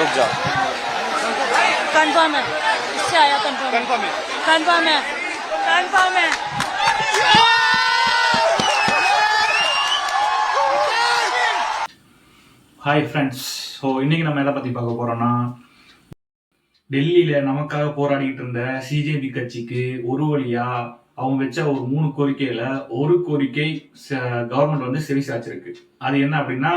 रुक जाओ। कंफर्म है, इससे आया कंफर्म है, कंफर्म है, कंफर्म है। Hi friends. ஸோ இன்னைக்கு நம்ம எதை பற்றி பார்க்க போகிறோம்னா, டெல்லியில் நமக்காக போராடிக்கிட்டு இருந்த சிஜேபி கட்சிக்கு ஒரு வழியா அவங்க வச்ச ஒரு 3 கோரிக்கையில் ஒரு கோரிக்கை கவர்மெண்ட் வந்து செவி சாய்ச்சிருக்கு. அது என்ன அப்படின்னா,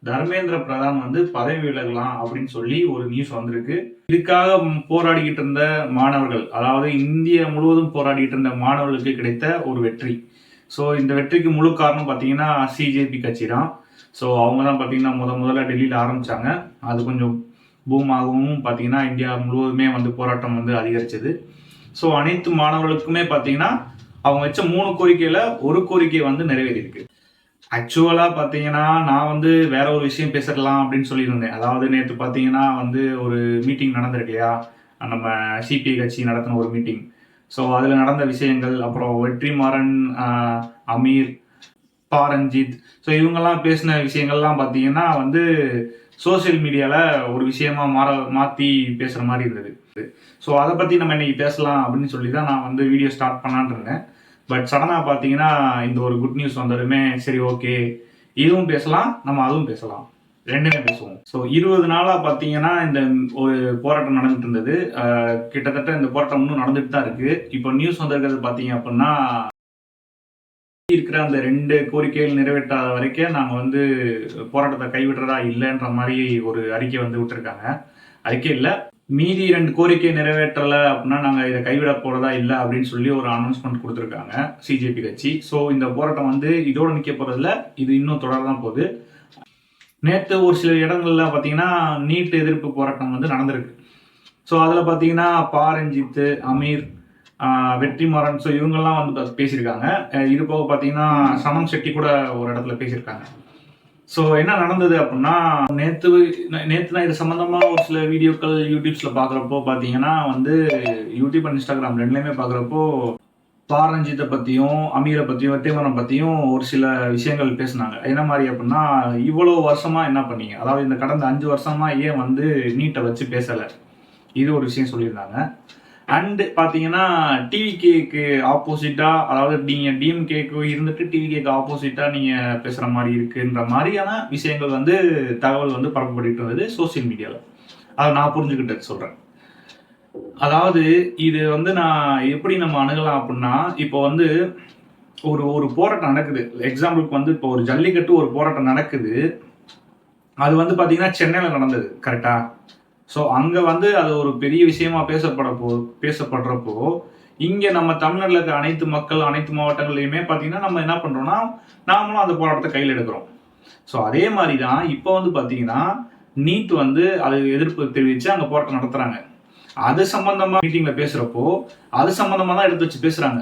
தர்மேந்திர பிரதான் வந்து பதவி விலகலாம் அப்படின்னு சொல்லி ஒரு நியூஸ் வந்திருக்கு. இதுக்காக போராடிக்கிட்டு இருந்த மாணவர்கள், அதாவது இந்தியா முழுவதும் போராடிக்கிட்டு இருந்த மாணவர்களுக்கு கிடைத்த ஒரு வெற்றி. ஸோ இந்த வெற்றிக்கு முழு காரணம் பார்த்தீங்கன்னா சிஜேபி கட்சி தான். ஸோ அவங்க தான் பார்த்தீங்கன்னா முதல்ல டெல்லியில் ஆரம்பித்தாங்க. அது கொஞ்சம் பூமாகவும் பார்த்தீங்கன்னா இந்தியா முழுவதுமே வந்து போராட்டம் வந்து அதிகரிச்சது. ஸோ அனைத்து மாணவர்களுக்குமே பார்த்தீங்கன்னா அவங்க வச்ச 3 கோரிக்கையில் ஒரு கோரிக்கை வந்து நிறைவேறியிருக்கு. ஆக்சுவலாக பார்த்தீங்கன்னா நான் வந்து வேற ஒரு விஷயம் பேசலாம் அப்படின்னு சொல்லியிருந்தேன். அதாவது நேற்று பார்த்தீங்கன்னா வந்து ஒரு மீட்டிங் நடந்திருக்கு இல்லையா, நம்ம சிபிஐ கட்சி நடத்தின ஒரு மீட்டிங். ஸோ அதில் நடந்த விஷயங்கள், அப்புறம் வெற்றிமாறன், அமீர், பாரஞ்சித், ஸோ இவங்கெல்லாம் பேசின விஷயங்கள்லாம் பார்த்தீங்கன்னா வந்து சோசியல் மீடியாவில் ஒரு விஷயமா மாற்றி பேசுகிற மாதிரி இருந்தது. ஸோ அதை பற்றி நம்ம இன்னைக்கு பேசலாம் அப்படின்னு சொல்லி தான் நான் வந்து வீடியோ ஸ்டார்ட் பண்ணலான்னு இருந்தேன். பட் சடனாக பார்த்தீங்கன்னா இந்த ஒரு குட் நியூஸ் வந்ததுமே சரி ஓகே, இதுவும் பேசலாம், நம்ம அதுவும் பேசலாம், ரெண்டுமே பேசுவோம். ஸோ 20 நாளாக பார்த்தீங்கன்னா இந்த ஒரு போராட்டம் நடந்துட்டு இருந்தது. கிட்டத்தட்ட இந்த போராட்டம் இன்னும் நடந்துட்டு தான் இருக்குது. இப்போ நியூஸ் வந்திருக்கிறது பார்த்தீங்க அப்படின்னா, இருக்கிற அந்த 2 கோரிக்கைகள் நிறைவேற்றாத வரைக்கும் நாங்கள் வந்து போராட்டத்தை கைவிடுறதா இல்லைன்ற மாதிரி ஒரு அறிக்கை வந்து விட்டுருக்காங்க. அறிக்கை இல்லை, மீதி 2 கோரிக்கை நிறைவேற்றலை அப்படின்னா நாங்கள் இதை கைவிட போகிறதா இல்லை அப்படின்னு சொல்லி ஒரு அனௌன்ஸ்மெண்ட் கொடுத்துருக்காங்க சிஜேபி கட்சி. ஸோ இந்த போராட்டம் வந்து இதோடு நிற்க போகிறதில்ல, இது இன்னும் தொடரதான் போகுது. நேற்று ஒரு சில இடங்கள்ல பார்த்தீங்கன்னா நீட் எதிர்ப்பு போராட்டம் வந்து நடந்திருக்கு. ஸோ அதில் பார்த்தீங்கன்னா பாரஞ்சித், அமீர், வெற்றிமாறன், ஸோ இவங்கெல்லாம் வந்து பேசியிருக்காங்க. இது போக பார்த்தீங்கன்னா சனம் செட்டி கூட ஒரு இடத்துல பேசியிருக்காங்க. ஸோ என்ன நடந்தது அப்படின்னா, நேற்று தான் இது சம்மந்தமாக ஒரு சில வீடியோக்கள் யூடியூப்ஸில் பார்க்குறப்போ பார்த்தீங்கன்னா வந்து யூடியூப் அண்ட் இன்ஸ்டாகிராம் ரெண்டுலேயுமே பார்க்குறப்போ பாரஞ்சித்தை பற்றியும் அமீரை பற்றியும் வெற்றிமாறன் பற்றியும் ஒரு சில விஷயங்கள் பேசினாங்க. என்ன மாதிரி அப்படின்னா, இவ்வளோ வருஷமாக என்ன பண்ணீங்க, அதாவது இந்த கடந்த 5 வருஷமாக ஏன் வந்து நீட்டை வச்சு பேசலை, இது ஒரு விஷயம் சொல்லியிருந்தாங்க. அண்டு பார்த்தீங்கன்னா டிவிகேக்கு ஆப்போசிட்டாக, அதாவது நீங்கள் டிஎம்கேக்கு இருந்துட்டு டிவிகேக்கு ஆப்போசிட்டாக நீங்கள் பேசுகிற மாதிரி இருக்குன்ற மாதிரியான விஷயங்கள் வந்து தகவல் வந்து பரப்பப்பட்டு இருந்தது சோசியல் மீடியாவில். அதை நான் புரிஞ்சுக்கிட்டது சொல்கிறேன். அதாவது இது வந்து நான் எப்படி நம்ம அணுகலாம் அப்படின்னா, இப்போ வந்து ஒரு போராட்டம் நடக்குது. எக்ஸாம்பிளுக்கு வந்து இப்போ ஒரு ஜல்லிக்கட்டு ஒரு போராட்டம் நடக்குது. அது வந்து பார்த்தீங்கன்னா சென்னையில் நடந்தது, கரெக்டா? ஸோ அங்கே வந்து அது ஒரு பெரிய விஷயமா பேசப்படுறப்போ இங்கே நம்ம தமிழ்நாட்டில் இருக்க அனைத்து மக்கள், அனைத்து மாவட்டங்கள்லையுமே பார்த்தீங்கன்னா நம்ம என்ன பண்ணுறோம்னா, நாமளும் அந்த போராட்டத்தை கையில் எடுக்கிறோம். ஸோ அதே மாதிரி தான் இப்போ வந்து பார்த்தீங்கன்னா நீட் வந்து அது எதிர்ப்பு தெரிவித்து அங்கே போராட்டம் நடத்துகிறாங்க. அது சம்பந்தமாக மீட்டிங்கில் பேசுகிறப்போ அது சம்பந்தமாக தான் எடுத்து வச்சு பேசுகிறாங்க.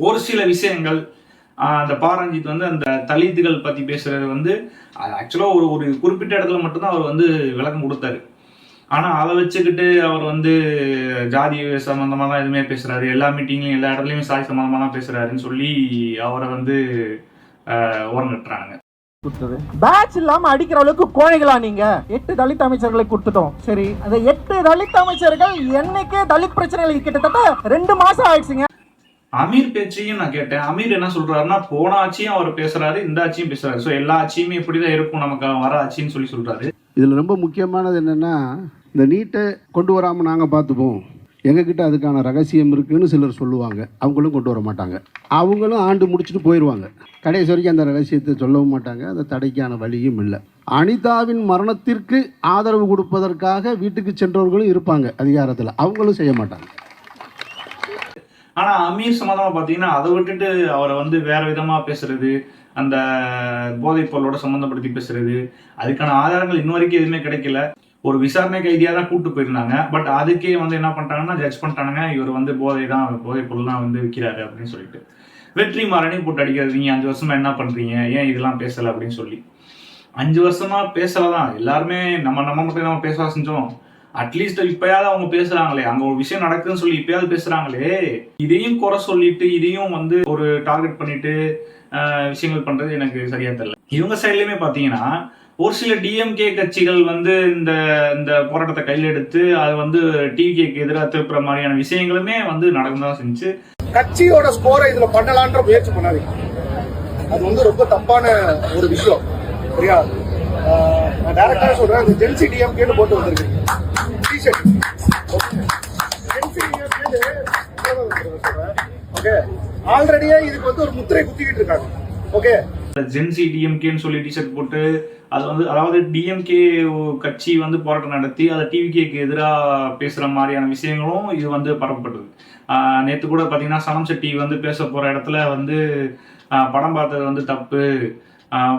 ஒரு சில விஷயங்கள், அந்த பாரஞ்சித் வந்து அந்த தலித்துகள் பற்றி பேசுறது வந்து அது ஆக்சுவலாக ஒரு குறிப்பிட்ட இடத்துல மட்டும்தான் அவர் வந்து விளக்கம் கொடுத்தாரு. ஆனால் அதை வச்சுக்கிட்டு அவர் வந்து ஜாதி சம்மந்தமாக தான் எதுவுமே பேசுகிறாரு, எல்லா மீட்டிங்லையும் எல்லா இடத்துலையுமே சாதி சம்மந்தமாக தான் பேசுகிறாருன்னு சொல்லி அவரை வந்து ஓரங்கட்டுறாங்க. பேட்ச் இல்லாம அடிக்கிற அளவுக்கு கோழைகளா நீங்க? 8 தலித் அமைச்சர்களை கொடுத்துட்டோம். சரி, அந்த 8 தலித் அமைச்சர்கள் என்னைக்கே தலித் பிரச்சனைகள் கிட்டத்தட்ட 2 மாசம் ஆயிடுச்சுங்க. அமீர் பேச்சையும் நான் கேட்டேன். அமீர் என்ன சொல்றாருன்னா, போன ஆட்சியும் அவர் பேசுறாரு, இந்த ஆட்சியும் பேசுறாரு. ஸோ எல்லா ஆட்சியுமே இப்படிதான் இருக்கும், நமக்கு வர ஆட்சின்னு சொல்றாரு. இதுல ரொம்ப முக்கியமானது என்னன்னா, இந்த நீட்டை கொண்டு வராம நாங்க பார்த்துப்போம், எங்ககிட்ட அதுக்கான ரகசியம் இருக்குன்னு சிலர் சொல்லுவாங்க. அவங்களும் கொண்டு வர மாட்டாங்க. அவங்களும் ஆண்டு முடிச்சுட்டு போயிடுவாங்க. கடைசி வரைக்கும் அந்த ரகசியத்தை சொல்லவும் மாட்டாங்க. அந்த தடைக்கான வழியும் இல்லை. அனிதாவின் மரணத்திற்கு ஆதரவு கொடுப்பதற்காக வீட்டுக்கு சென்றவர்களும் இருப்பாங்க அதிகாரத்தில், அவங்களும் செய்ய மாட்டாங்க. ஆனா அமீர் சம்பந்தமா பாத்தீங்கன்னா அதை விட்டுட்டு அவரை வந்து வேற விதமா பேசுறது, அந்த போதைப் பொருளோட சம்மந்தப்படுத்தி பேசுறது, அதுக்கான ஆதாரங்கள் இன்ன வரைக்கும் எதுவுமே கிடைக்கல. ஒரு விசாரணை கைதியாக தான் கூப்பிட்டு போயிருந்தாங்க. பட் அதுக்கே வந்து என்ன பண்ணிட்டாங்கன்னா, ஜட்ஜ் பண்ணிட்டானுங்க, இவர் வந்து போதைப் பொருள் தான் வந்து விற்கிறாரு அப்படின்னு சொல்லிட்டு. வெற்றிமாறனையும் போட்டு அடிக்கிறது, நீங்க 5 வருஷமா என்ன பண்றீங்க, ஏன் இதெல்லாம் பேசலை அப்படின்னு சொல்லி. 5 வருஷமா பேசலதான், எல்லாருமே நம்ம மட்டும் நம்ம பேச செஞ்சோம். அட்லீஸ்ட் இப்பயாவது அவங்க பேசுறாங்களே, அங்க ஒரு விஷயம் நடக்குதுன்னு சொல்லி இப்பயாவது பேசுறாங்களே. இதையும் குறை சொல்லிட்டு இதையும் வந்து ஒரு டார்கெட் பண்ணிட்டு விஷயங்கள் பண்றது எனக்கு சரியா தெரியல. இவங்க சைட்லயுமே பாத்தீங்கன்னா ஒரு சில டிஎம்கே கட்சிகள் வந்து இந்த இந்த போராட்டத்தை கையில் எடுத்து அது வந்து டிவிகேக்கு எதிராக திருப்புற மாதிரியான விஷயங்களுமே வந்து நடக்கதான் செஞ்சு. கட்சியோட ஸ்கோரை இதுல பண்ணலான்ற முயற்சி பண்ணாதீங்க. அது வந்து ரொம்ப தப்பான ஒரு விஷயம். சரியா? நான் டைரக்டா சொல்றேன், இந்த ஜென்சி டிஎம்கேன்னு போட்டு வந்திருக்கு டிஷர்ட். ஓகே, ஆல்ரெடியே இதுக்கு வந்து ஒரு முத்திரை குத்திக்கிட்டு இருக்காங்க. ஓகே, ஜென்சி டிஎம்கேன்னு சொல்லி டிஷர்ட் போட்டு அது வந்து அதாவது டிஎம்கே கட்சி வந்து போராட்டம் நடத்தி அதை டிவிகேக்கு எதிராக பேசுகிற மாதிரியான விஷயங்களும் இது வந்து பரப்பப்பட்டது. நேற்று கூட பார்த்தீங்கன்னா சனம் செட்டி வந்து பேச போகிற இடத்துல வந்து படம் பார்த்தது வந்து தப்பு,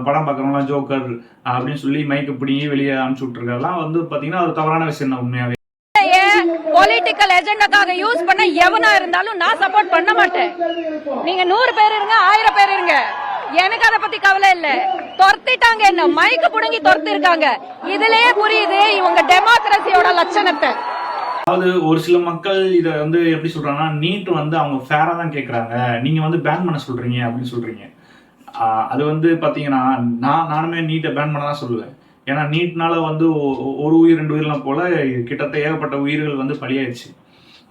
படம் பார்க்குறவங்களாம் ஜோக்கர் அப்படின்னு சொல்லி மைக்கு பிடிங்கி வெளியே அனுப்பிச்சு விட்டுருக்கலாம் வந்து பார்த்தீங்கன்னா அது தவறான விஷயம் தான். உண்மையாகவே பொலிட்டிக்கல் எஜெண்டாக்காக யூஸ் பண்ண எவனா இருந்தாலும் நான் சப்போர்ட் பண்ண மாட்டேன். நீங்க 100 பேர் இருங்க, 1000 பேர் இருங்க, எனக்கு அதை பத்தி கவலை இல்ல. துரத்திட்டாங்க, என்ன மைக்கு புடுங்கி துரத்தி இருக்காங்க. இதுலயே புரியுது இவங்க டெமோக்ரஸியோட லட்சணத்தை. அதாவது ஒரு சில மக்கள் இதை வந்து எப்படி சொல்றாங்கன்னா, நீட் வந்து அவங்க ஃபேரா தான் கேட்கறாங்க, நீங்க வந்து பேன் பண்ண சொல்றீங்க அப்படின்னு சொல்றீங்க. அது வந்து பாத்தீங்கன்னா நானுமே நீட்டை பேன் பண்ண தான் சொல்லுவேன். ஏன்னா நீட்னால வந்து ஒரு உயிர் 2 உயிர்லாம் போல கிட்டத்தட்ட ஏகப்பட்ட உயிர்கள் வந்து பலியாயிடுச்சு.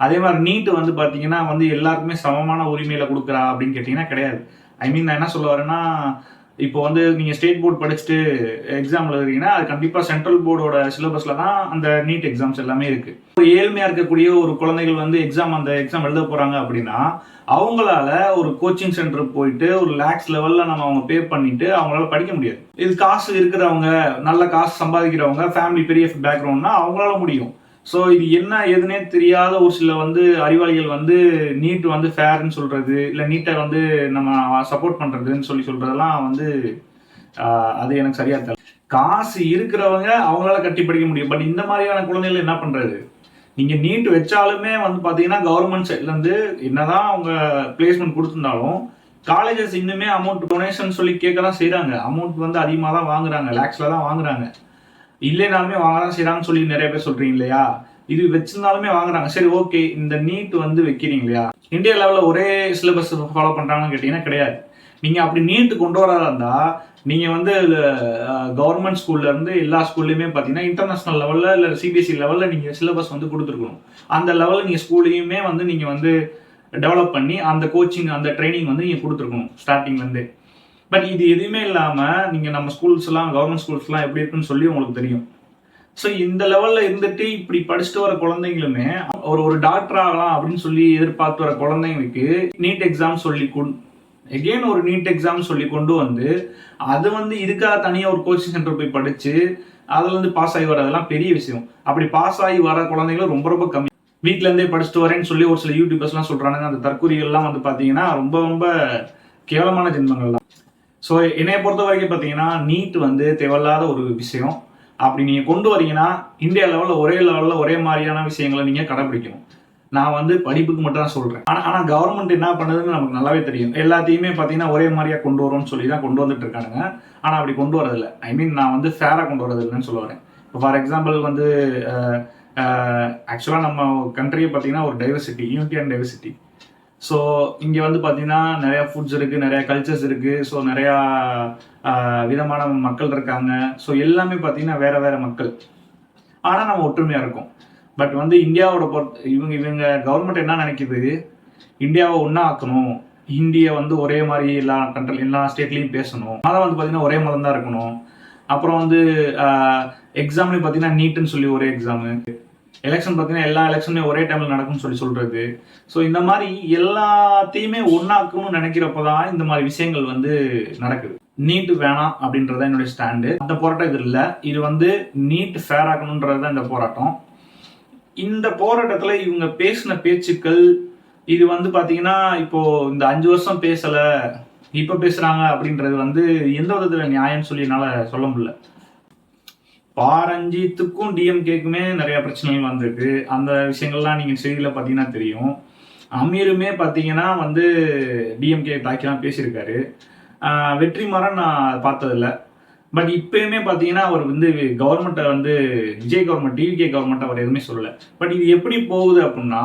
அதே மாதிரி நீட் வந்து பாத்தீங்கன்னா வந்து எல்லாருக்குமே சமமான உரிமையில கொடுக்குறா அப்படின்னு கேட்டீங்கன்னா கிடையாது. ஐ மீன் நான் என்ன சொல்ல வரேன்னா, இப்போ வந்து நீங்க ஸ்டேட் போர்டு படிச்சுட்டு எக்ஸாம் எழுதுறீங்கன்னா அது கண்டிப்பா சென்ட்ரல் போர்டோட சிலபஸ்ல தான் அந்த நீட் எக்ஸாம்ஸ் எல்லாமே இருக்கு. ஏழ்மையா இருக்கக்கூடிய ஒரு குழந்தைகள் வந்து அந்த எக்ஸாம் எழுத போறாங்க அப்படின்னா அவங்களால ஒரு கோச்சிங் சென்டர் போயிட்டு ஒரு லேக்ஸ் லெவல்ல நம்ம அவங்க பே பண்ணிட்டு அவங்களால படிக்க முடியாது. இது காசு இருக்கிறவங்க, நல்ல காசு சம்பாதிக்கிறவங்க, ஃபேமிலி பெரிய பேக்ரவுண்ட்னா அவங்களால முடியும். ஸோ இது என்ன எதுனே தெரியாத ஒரு சில வந்து அறிவாளிகள் வந்து நீட் வந்து ஃபேர்னு சொல்றது, இல்லை நீட்டை வந்து நம்ம சப்போர்ட் பண்றதுன்னு சொல்றதெல்லாம் வந்து அது எனக்கு சரியா தெரியல. காசு இருக்கிறவங்க அவங்களால கட்டி படிக்க முடியும். பட் இந்த மாதிரியான குழந்தைகள் என்ன பண்றது? நீங்க நீட் வச்சாலுமே வந்து பாத்தீங்கன்னா கவர்மெண்ட் சைட்ல இருந்து என்னதான் அவங்க பிளேஸ்மெண்ட் கொடுத்திருந்தாலும் காலேஜஸ் இன்னுமே அமௌண்ட் டொனேஷன் சொல்லி கேட்க தான் செய்யறாங்க. அமௌண்ட் வந்து அதிகமாக தான் வாங்குறாங்க, லேக்ஸ்ல தான் வாங்குறாங்க. இல்லைனாலுமே வாங்கதான் செய்யறாங்கன்னு சொல்லி நிறைய பேர் சொல்றீங்க இல்லையா? இது வச்சிருந்தாலுமே வாங்குறாங்க. சரி, ஓகே, இந்த நீட் வந்து வைக்கிறீங்க இல்லையா? இந்தியா லெவலில் ஒரே சிலபஸ் ஃபாலோ பண்றாங்கன்னு கேட்டீங்கன்னா கிடையாது. நீங்க அப்படி நீட் கொண்டு வரதா இருந்தா நீங்க வந்து கவர்மெண்ட் ஸ்கூல்ல இருந்து எல்லா ஸ்கூல்லையுமே பாத்தீங்கன்னா இன்டர்நேஷனல் லெவல்ல இல்ல சிபிஎஸ்சி லெவல்ல நீங்க சிலபஸ் வந்து கொடுத்துருக்கணும். அந்த லெவல்ல நீங்க ஸ்கூல்லையுமே வந்து நீங்க வந்து டெவலப் பண்ணி அந்த கோச்சிங் அந்த ட்ரைனிங் வந்து நீங்க கொடுத்துருக்கணும் ஸ்டார்டிங்ல இருந்து. பட் இது எதுவுமே இல்லாம நீங்க நம்ம ஸ்கூல்ஸ் எல்லாம் கவர்மெண்ட் ஸ்கூல்ஸ் எல்லாம் எப்படி இருக்குன்னு சொல்லி உங்களுக்கு தெரியும். ஸோ இந்த லெவல்ல இருந்துட்டு இப்படி படிச்சுட்டு வர குழந்தைங்களுமே ஒரு டாக்டர் ஆகலாம் அப்படின்னு சொல்லி எதிர்பார்த்து வர குழந்தைங்களுக்கு நீட் எக்ஸாம் சொல்லி எகெயின் ஒரு நீட் எக்ஸாம் சொல்லி கொண்டு வந்து அது வந்து இதுக்காக தனியாக ஒரு கோச்சிங் சென்டர் போய் படிச்சு அதுல இருந்து பாஸ் ஆகி வரதெல்லாம் பெரிய விஷயம். அப்படி பாஸ் ஆகி வர குழந்தைங்களும் ரொம்ப ரொம்ப கம்மி. வீட்டுல இருந்தே படிச்சுட்டு வரேன்னு சொல்லி ஒரு சில யூடியூபர்ஸ் எல்லாம் சொல்றாங்க. அந்த தற்கொலைகள் எல்லாம் வந்து பாத்தீங்கன்னா ரொம்ப ரொம்ப கேவலமான ஜென்மங்கள் தான். ஸோ என்னைய பொறுத்த வரைக்கும் பார்த்தீங்கன்னா நீட் வந்து தேவையில்லாத ஒரு விஷயம். அப்படி நீங்கள் கொண்டு வரீங்கன்னா இந்தியா லெவலில் ஒரே லெவலில் ஒரே மாதிரியான விஷயங்களை நீங்கள் கடைபிடிக்கணும். நான் வந்து படிப்புக்கு மட்டும் தான் சொல்கிறேன். ஆனால் கவர்மெண்ட் என்ன பண்ணுதுன்னு நமக்கு நல்லாவே தெரியும். எல்லாத்தையுமே பார்த்தீங்கன்னா ஒரே மாதிரியாக கொண்டு வரோம்னு சொல்லி தான் கொண்டு வந்துட்டு இருக்கானுங்க. ஆனால் அப்படி கொண்டு வரதில்லை. ஐ மீன் நான் வந்து ஃபேராக கொண்டு வரதில்லைன்னு சொல்ல வரேன். இப்போ ஃபார் எக்ஸாம்பிள் வந்து ஆக்சுவலாக நம்ம கண்ட்ரியை பார்த்தீங்கன்னா ஒரு diversity, unity and diversity. So இங்கே வந்து பார்த்தீங்கன்னா நிறையா ஃபுட்ஸ் இருக்குது, நிறையா கல்ச்சர்ஸ் இருக்குது. ஸோ நிறையா விதமான மக்கள் இருக்காங்க. ஸோ எல்லாமே பார்த்தீங்கன்னா வேறு வேறு மக்கள், ஆனால் நம்ம ஒற்றுமையாக இருக்கோம். பட் வந்து இந்தியாவோட இவங்க கவர்மெண்ட் என்ன நினைக்குது, இந்தியாவை ஒன்றா ஆக்கணும், இந்தியா வந்து ஒரே மாதிரி எல்லா ஸ்டேட்லேயும் பேசணும், மதம் வந்து பார்த்தீங்கன்னா ஒரே மதம் தான் இருக்கணும். அப்புறம் வந்து எக்ஸாம்லேயும் பார்த்தீங்கன்னா நீட்டுன்னு சொல்லி ஒரே எக்ஸாமு, எலெக்ஷன் பார்த்தீங்கன்னா எல்லா எலெக்ஷனுமே ஒரே டைமில் நடக்கும்னு சொல்றது. ஸோ இந்த மாதிரி எல்லாத்தையுமே ஒன்றாக்கணும்னு நினைக்கிறப்ப தான் இந்த மாதிரி விஷயங்கள் வந்து நடக்குது. நீட் வேணாம் அப்படின்றத என்னுடைய ஸ்டாண்டு. அந்த போராட்டம் இது இல்லை. இது வந்து நீட் ஃபேர் ஆக்கணுன்றது தான் இந்த போராட்டம். இந்த போராட்டத்தில் இவங்க பேசின பேச்சுக்கள் இது வந்து பார்த்தீங்கன்னா இப்போ இந்த 5 வருஷம் பேசலை இப்போ பேசுகிறாங்க அப்படின்றது வந்து எந்த விதத்தில் நியாயம்னு சொல்லி என்னால் சொல்ல முடியல. பாரஞ்சித்துக்கும் டிஎம்கேக்குமே நிறைய பிரச்சனைகள் வந்திருக்கு. அந்த விஷயங்கள்லாம் நீங்கள் செய்தியில் பார்த்தீங்கன்னா தெரியும். அமீருமே பார்த்தீங்கன்னா வந்து டிஎம்கே தாக்கிலாம் பேசியிருக்காரு. வெற்றிமாறன் நான் பார்த்ததில்ல. பட் இப்பயுமே பார்த்தீங்கன்னா அவர் வந்து கவர்மெண்ட்டை வந்து விஜய் கவர்மெண்ட் டிவிகே கவர்மெண்ட் அவர் எதுவுமே சொல்லலை. பட் இது எப்படி போகுது அப்படின்னா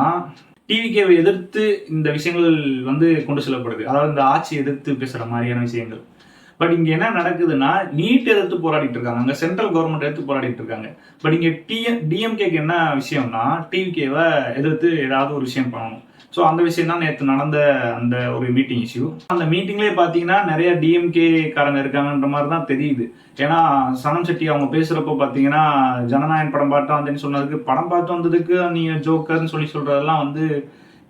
டிவிகேவை எதிர்த்து இந்த விஷயங்கள் வந்து கொண்டு செல்லப்படுது. அதாவது இந்த ஆட்சி எதிர்த்து பேசுகிற மாதிரியான விஷயங்கள். பட் இங்க என்ன நடக்குதுன்னா நீட் எதிர்த்து போராடிட்டு இருக்காங்க, அங்க சென்ட்ரல் கவர்மெண்ட் எடுத்து போராடிட்டு இருக்காங்க. பட் இங்க டிஎம்கேக்கு என்ன விஷயம்னா டிவிகேவை எதிர்த்து ஏதாவது ஒரு விஷயம் பண்ணணும். ஸோ அந்த விஷயம் தான் நேற்று நடந்த அந்த ஒரு மீட்டிங் இஷ்யூ. அந்த மீட்டிங்லேயே பார்த்தீங்கன்னா நிறைய டிஎம்கே காரங்க இருக்காங்கன்ற மாதிரி தான் தெரியுது. ஏன்னா சனம் செட்டி அவங்க பேசுறப்போ பார்த்தீங்கன்னா ஜனநாயகன் படம் பார்த்து வந்தேன்னு சொன்னதுக்கு, படம் பார்த்து வந்ததுக்கு நீங்க ஜோக்கர்னு சொல்லி சொல்றதெல்லாம் வந்து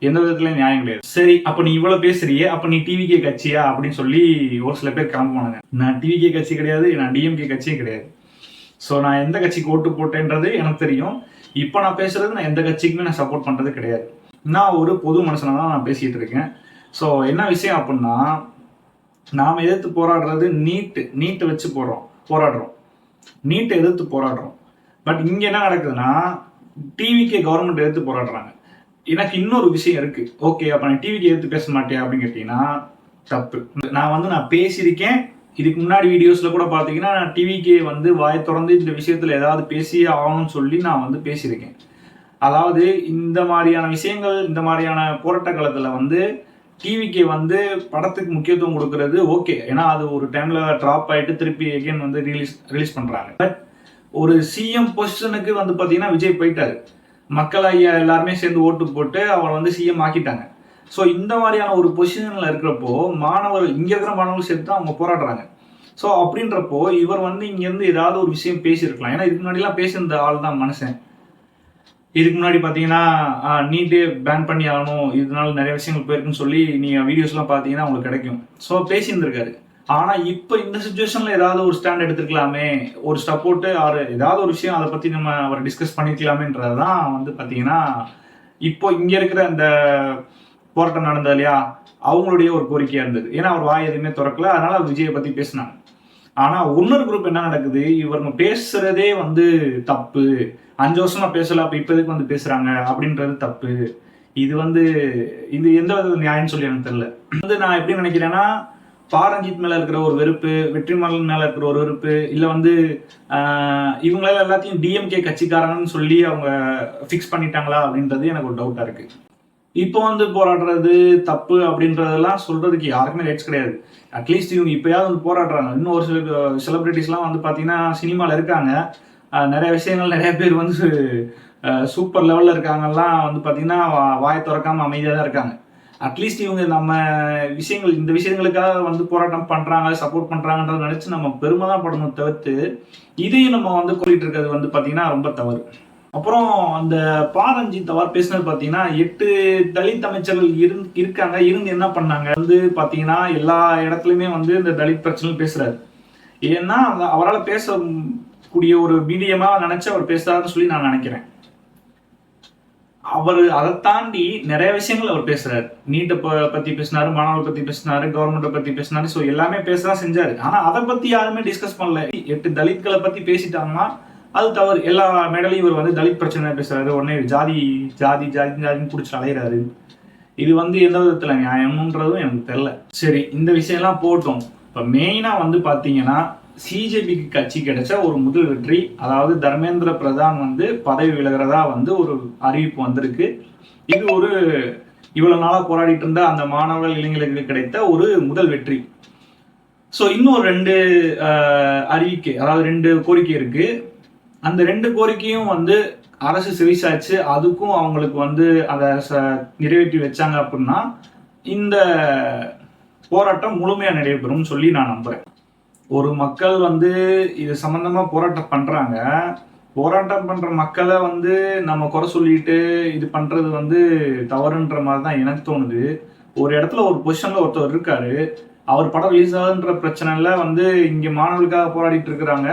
எந்த விதத்துலயும் நியாயம் கிடையாது. சரி, அப்ப நீ இவ்வளவு பேசுறியே, அப்ப நீ டிவிகே கட்சியா அப்படின்னு சொல்லி ஒரு சில பேர் கிளம்புவானுங்க. நான் டிவிகே கட்சி கிடையாது, நான் டிஎம்கே கட்சியும் கிடையாது. ஸோ நான் எந்த கட்சிக்கு ஓட்டு போட்டேன்றது எனக்கு தெரியும். இப்போ நான் பேசுறது நான் எந்த கட்சிக்குமே நான் சப்போர்ட் பண்றது கிடையாது. நான் ஒரு பொது மனுஷனா தான் நான் பேசிட்டு இருக்கேன். ஸோ என்ன விஷயம் அப்படின்னா, நாம எதிர்த்து போராடுறது நீட்டை வச்சு போராடுறோம், நீட்டை எதிர்த்து போராடுறோம். பட் இங்க என்ன நடக்குதுன்னா டிவிகே கவர்மெண்ட் எதிர்த்து போராடுறாங்க. எனக்கு இன்னொரு விஷயம் இருக்கு. ஓகே, அப்ப நான் டிவிக்கு எடுத்து பேச மாட்டேன் அப்படின்னு கேட்டீங்கன்னா தப்பு. நான் பேசியிருக்கேன். இதுக்கு முன்னாடி வீடியோஸ்ல கூட பாத்தீங்கன்னா நான் டிவிக்கு வாய் திறந்து இந்த விஷயத்துல ஏதாவது பேசியே ஆகணும்னு சொல்லி நான் பேசியிருக்கேன். அதாவது இந்த மாதிரியான விஷயங்கள், இந்த மாதிரியான போராட்ட காலத்துல டிவிக்கு படத்துக்கு முக்கியத்துவம் கொடுக்கறது ஓகே. ஏன்னா அது ஒரு டைம்ல டிராப் ஆயிட்டு திருப்பி எகைன் ரிலீஸ் பண்றாங்க. பட் ஒரு சிஎம் பொசிஷனுக்கு பாத்தீங்கன்னா விஜய் போயிட்டாரு. மக்கள் ஐயா எல்லாருமே சேர்ந்து ஓட்டு போட்டு அவரை சிஎம் ஆக்கிட்டாங்க. ஸோ இந்த மாதிரியான ஒரு பொசிஷன்ல இருக்கிறப்போ மாணவர்கள், இங்க இருக்கிற மாணவர்கள் சேர்த்து தான் அவங்க போராடுறாங்க. ஸோ அப்படின்றப்போ இவர் இங்க இருந்து ஏதாவது ஒரு விஷயம் பேசியிருக்கலாம். ஏன்னா இதுக்கு முன்னாடி எல்லாம் பேசியிருந்த ஆள் தான் மனுஷன். இதுக்கு முன்னாடி பாத்தீங்கன்னா நீட்டே பேன் பண்ணி ஆகணும், இதனால நிறைய விஷயங்கள் போயிருக்குன்னு சொல்லி நீங்க வீடியோஸ் எல்லாம் பாத்தீங்கன்னா உங்களுக்கு கிடைக்கும். ஸோ பேசியிருந்திருக்காரு. ஆனா இப்ப இந்த சிச்சுவேஷன்ல ஏதாவது ஒரு ஸ்டாண்ட் எடுத்துக்கலாமே, ஒரு சப்போர்ட் ஆறு ஏதாவது ஒரு விஷயம் அதை பத்தி நம்ம அவர் டிஸ்கஸ் பண்ணிக்கலாமேன்றதுதான் பாத்தீங்கன்னா இப்போ இங்க இருக்கிற அந்த போராட்டம் நடந்தது இல்லையா, அவங்களுடைய ஒரு கோரிக்கையா இருந்தது. ஏன்னா அவர் வாய் எதுவுமே திறக்கல, அதனால விஜயை பத்தி பேசினாங்க. ஆனா இன்னொரு குரூப் என்ன நடக்குது, இவங்க பேசுறதே தப்பு, 5 வருஷமா பேசல, அப்ப இப்ப எதுக்கு பேசுறாங்க அப்படின்றது தப்பு. இது இது எந்த வித நியாயம்னு சொல்லி எனக்கு தெரியல. நான் எப்படி நினைக்கிறேன்னா, பாரஞ்சித் மேல இருக்கிற ஒரு வெறுப்பு, வெற்றிமாறன் மேல இருக்கிற ஒரு வெறுப்பு, இல்ல இவங்களால எல்லாத்தையும் டிஎம்கே கட்சிக்காரங்கன்னு சொல்லி அவங்க பிக்ஸ் பண்ணிட்டாங்களா அப்படின்றது எனக்கு ஒரு டவுட்டா இருக்கு. இப்போ போராடுறது தப்பு அப்படின்றதெல்லாம் சொல்றதுக்கு யாருக்குமே ரைட்ஸ் கிடையாது. அட்லீஸ்ட் இவங்க இப்பயாவது போராடுறாங்க. இன்னும் ஒரு சில செலிபிரிட்டிஸ்லாம் பாத்தீங்கன்னா சினிமால இருக்காங்க. நிறைய விஷயங்கள், நிறைய பேர் சூப்பர் லெவல்ல இருக்காங்கலாம் பாத்தீங்கன்னா வாய் திறக்காம அமைதியா தான் இருக்காங்க. அட்லீஸ்ட் இவங்க நம்ம விஷயங்கள், இந்த விஷயங்களுக்காக போராட்டம் பண்றாங்க, சப்போர்ட் பண்றாங்கன்றத நினைச்சு நம்ம பெருமை தான் படணும் தவிர்த்து இதையும் நம்ம கூட்டிட்டு இருக்கிறது பாத்தீங்கன்னா ரொம்ப தவறு. அப்புறம் அந்த பாரஞ்சித் அவர் பேசினது பாத்தீங்கன்னா 8 தலித் அமைச்சர்கள் இருக்காங்க, இருந்து என்ன பண்ணாங்க பாத்தீங்கன்னா எல்லா இடத்துலயுமே இந்த தலித் பிரச்சனை பேசுறாரு. ஏன்னா அவரால் பேசக்கூடிய ஒரு மீடியமா நினைச்சு அவர் பேசுறாருன்னு சொல்லி நான் நினைக்கிறேன். அவர் அதை தாண்டி நிறைய விஷயங்கள் அவர் பேசுறாரு. நீட்டை பத்தி பேசினாரு, மாணவர்களை பத்தி பேசினாரு, கவர்மெண்ட்டை பத்தி பேசினாரு. ஸோ எல்லாமே பேசதான் செஞ்சாரு. ஆனா அதை பத்தி யாருமே டிஸ்கஸ் பண்ணல. 8 தலித்களை பத்தி பேசிட்டாங்கன்னா அது தவறு. எல்லா மேடலையும் இவர் தலித் பிரச்சனை பேசுறாரு, உடனே ஜாதி ஜாதி ஜாதி ஜாதின்னு பிடிச்சி அலையிறாரு. இது எந்த விதத்துல நியாயம்ன்றதும் எனக்கு தெரியல. சரி, இந்த விஷயம் எல்லாம் போட்டோம். இப்ப மெயினா பாத்தீங்கன்னா சிஜேபிக்கு கட்சி கிடைச்ச ஒரு முதல் வெற்றி, அதாவது தர்மேந்திர பிரதான் பதவி விலகிறதா ஒரு அறிவிப்பு வந்திருக்கு. இது ஒரு இவ்வளவு நாளா போராடிட்டு இருந்த அந்த மாணவர்கள், இளைஞர்களுக்கு கிடைத்த ஒரு முதல் வெற்றி. ஸோ இன்னும் 2 அறிவிக்கை, அதாவது 2 கோரிக்கை இருக்கு. அந்த 2 கோரிக்கையும் அரசு செவிசாச்சு, அதுக்கும் அவங்களுக்கு அதை நிறைவேற்றி வச்சாங்க அப்படின்னா இந்த போராட்டம் முழுமையா நடைபெறும் சொல்லி நான் நம்புறேன். ஒரு மக்கள் இது சம்பந்தமா போராட்டம் பண்றாங்க. போராட்டம் பண்ற மக்களை நம்ம குறை சொல்லிட்டு இது பண்றது தவறுன்ற மாதிரி தான் எனக்கு தோணுது. ஒரு இடத்துல ஒரு பொசிஷன்ல ஒருத்தர் இருக்காரு, அவர் படம் ரிலீஸ் ஆகுன்ற பிரச்சனைல இங்க மாணவர்களுக்காக போராடிட்டு இருக்கிறாங்க.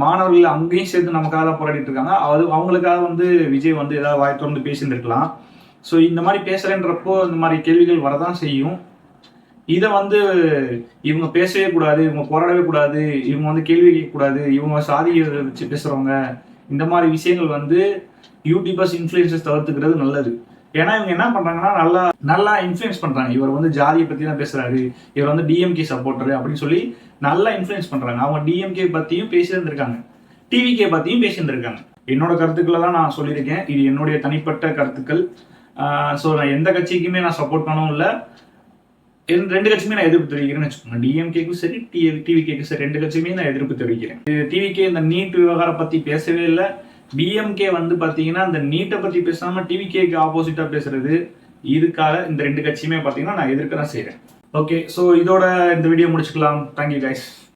மாணவர்கள் அங்கேயும் சேர்த்து நமக்காக தான் போராடிட்டு இருக்காங்க. அவங்களுக்காக விஜய் ஏதாவது வாய் திறந்து பேசிட்டு இருக்கலாம். ஸோ இந்த மாதிரி பேசுறேன்றப்போ இந்த மாதிரி கேள்விகள் வரதான் செய்யும். இதை இவங்க பேசவே கூடாது, இவங்க போராடவே கூடாது, இவங்க கேள்வி கேட்கக்கூடாது, இவங்க சாதியை வச்சு பேசுறவங்க, இந்த மாதிரி விஷயங்கள் யூடியூபர்ஸ் இன்ஃப்ளூயன்சஸ் தவிர்த்துக்கிறது நல்லது. ஏன்னா இவங்க என்ன பண்றாங்கன்னா நல்லா இன்ஃப்ளூயன்ஸ் பண்றாங்க. இவர் ஜாதியை பத்தி தான் பேசுறாரு, இவர் டிஎம்கே சப்போர்ட்டர் அப்படின்னு சொல்லி நல்லா இன்ஃப்ளூயன்ஸ் பண்றாங்க. அவங்க டிஎம்கே பத்தியும் பேசி இருந்திருக்காங்க, டிவிகே பத்தியும் பேசி இருந்திருக்காங்க. என்னோட கருத்துக்களை தான் நான் சொல்லியிருக்கேன். இது என்னுடைய தனிப்பட்ட கருத்துக்கள். ஸோ நான் எந்த கட்சிக்குமே நான் சப்போர்ட் பண்ணவும் இல்லை. ரெண்டு கட்சியுமே நான் எதிர்ப்பு தெரிவிக்கிறேன்னு வச்சுக்கோங்க. டிஎம்கேக்கும் சரி டிவிகேக்கும் சரி, ரெண்டு கட்சியுமே நான் எதிர்ப்பு தெரிவிக்கிறேன். டிவிகே இந்த நீட் விவகாரம் பத்தி பேசவே இல்லை. பிஎம்கே வந்து பாத்தீங்கன்னா அந்த நீட்டை பத்தி பேசாம டிவிகேக்கு ஆப்போசிட்டா பேசுறது, இதுக்காக இந்த ரெண்டு கட்சியுமே பாத்தீங்கன்னா நான் எதிர்க்க தான் செய்யறேன். ஓகே, ஸோ இதோட இந்த வீடியோ முடிச்சுக்கலாம். Thank you guys.